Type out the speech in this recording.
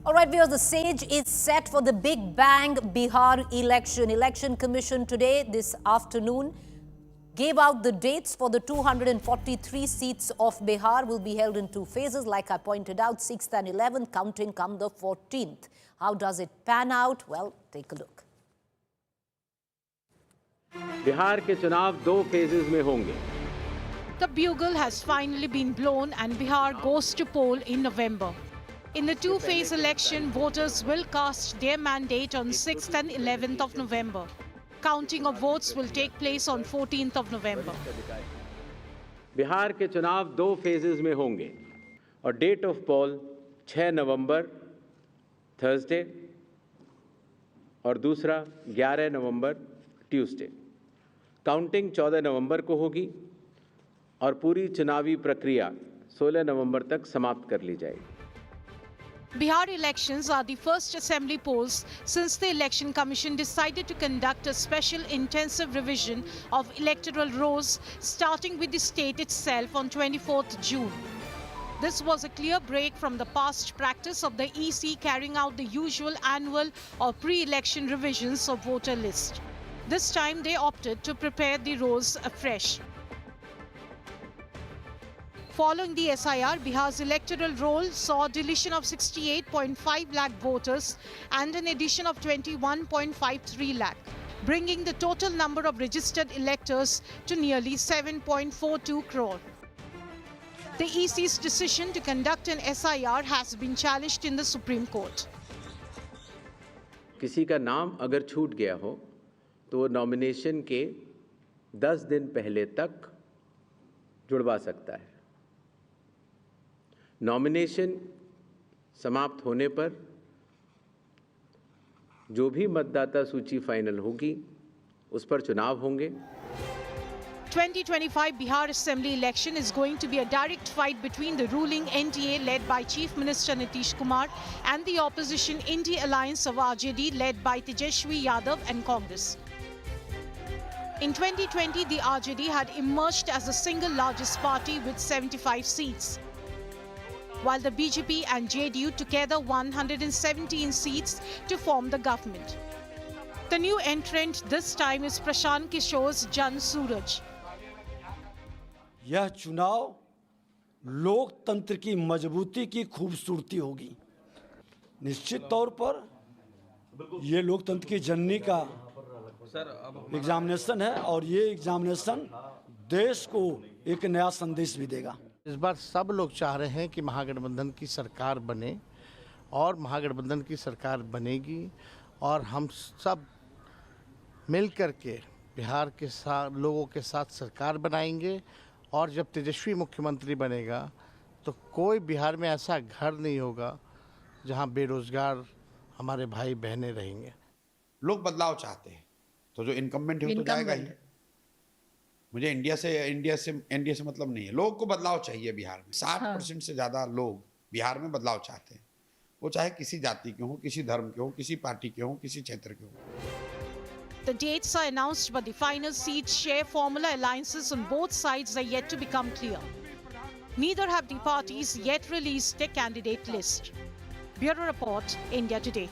All right, viewers, the stage is set for the Big Bang Bihar election. Election Commission today, this afternoon, gave out the dates for the 243 seats of Bihar will be held in two phases. Like I pointed out, 6th and 11th, counting come the 14th. How does it pan out? Well, take a look. Bihar के चुनाव दो phases में होंगे. The bugle has finally been blown and Bihar goes to poll in November. In the two-phase election, voters will cast their mandate on 6th and 11th of November. Counting of votes will take place on 14th of November. Bihar के चुनाव दो phases में होंगे और date of poll 6 नवंबर Thursday और दूसरा 11 नवंबर Tuesday. Counting 14 नवंबर को होगी और पूरी चुनावी प्रक्रिया 16 नवंबर तक समाप्त कर ली जाएगी. Bihar elections are the first assembly polls since the Election Commission decided to conduct a special intensive revision of electoral rolls starting with the state itself on 24th June. This was a clear break from the past practice of the EC carrying out the usual annual or pre-election revisions of voter list. This time they opted to prepare the rolls afresh. Following the SIR, Bihar's electoral roll saw deletion of 68.5 lakh voters and an addition of 21.53 lakh, bringing the total number of registered electors to nearly 7.42 crore. The EC's decision to conduct an SIR has been challenged in the Supreme Court. किसी का नाम अगर छूट गया हो तो वो nomination के 10 दिन पहले तक जुड़वा सकता है. नॉमिनेशन समाप्त होने पर जो भी मतदाता सूची फाइनल होगी उस पर चुनाव होंगे. 2025 Bihar Assembly election is going to be a direct fight between the ruling NDA led by Chief Minister Nitish Kumar and the opposition India Alliance of RJD led by Tejashwi Yadav and Congress. In 2020, the RJD had emerged as the single largest party with 75 seats, while the BJP and JDU together won 117 seats to form the government. The new entrant this time is Prashant Kishore's Jan Suraj. यह चुनाव लोकतंत्र की मजबूती की खूबसूरती होगी. निश्चित तौर पर ये लोकतंत्र की जननी का एग्जामिनेशन है और ये एग्जामिनेशन देश को एक नया संदेश भी देगा. इस बार सब लोग चाह रहे हैं कि महागठबंधन की सरकार बने और महागठबंधन की सरकार बनेगी और हम सब मिल कर के बिहार के साथ लोगों के साथ सरकार बनाएंगे. और जब तेजस्वी मुख्यमंत्री बनेगा तो कोई बिहार में ऐसा घर नहीं होगा जहां बेरोजगार हमारे भाई बहनें रहेंगे. लोग बदलाव चाहते हैं तो जो इनकम्बेंट है वो तो जाएगा ही. मुझे एनडीए से मतलब नहीं है. लोगों को बदलाव चाहिए बिहार में. 60% से ज़्यादा लोग बिहार में बदलाव चाहते हैं. वो चाहे किसी जाति के हों, किसी धर्म के हों, किसी पार्टी के हों, किसी क्षेत्र के हों. The dates are announced, but the final seat share formula alliances on both sides are yet to become clear. Neither have the parties yet released their candidate list. Bureau Report, India Today.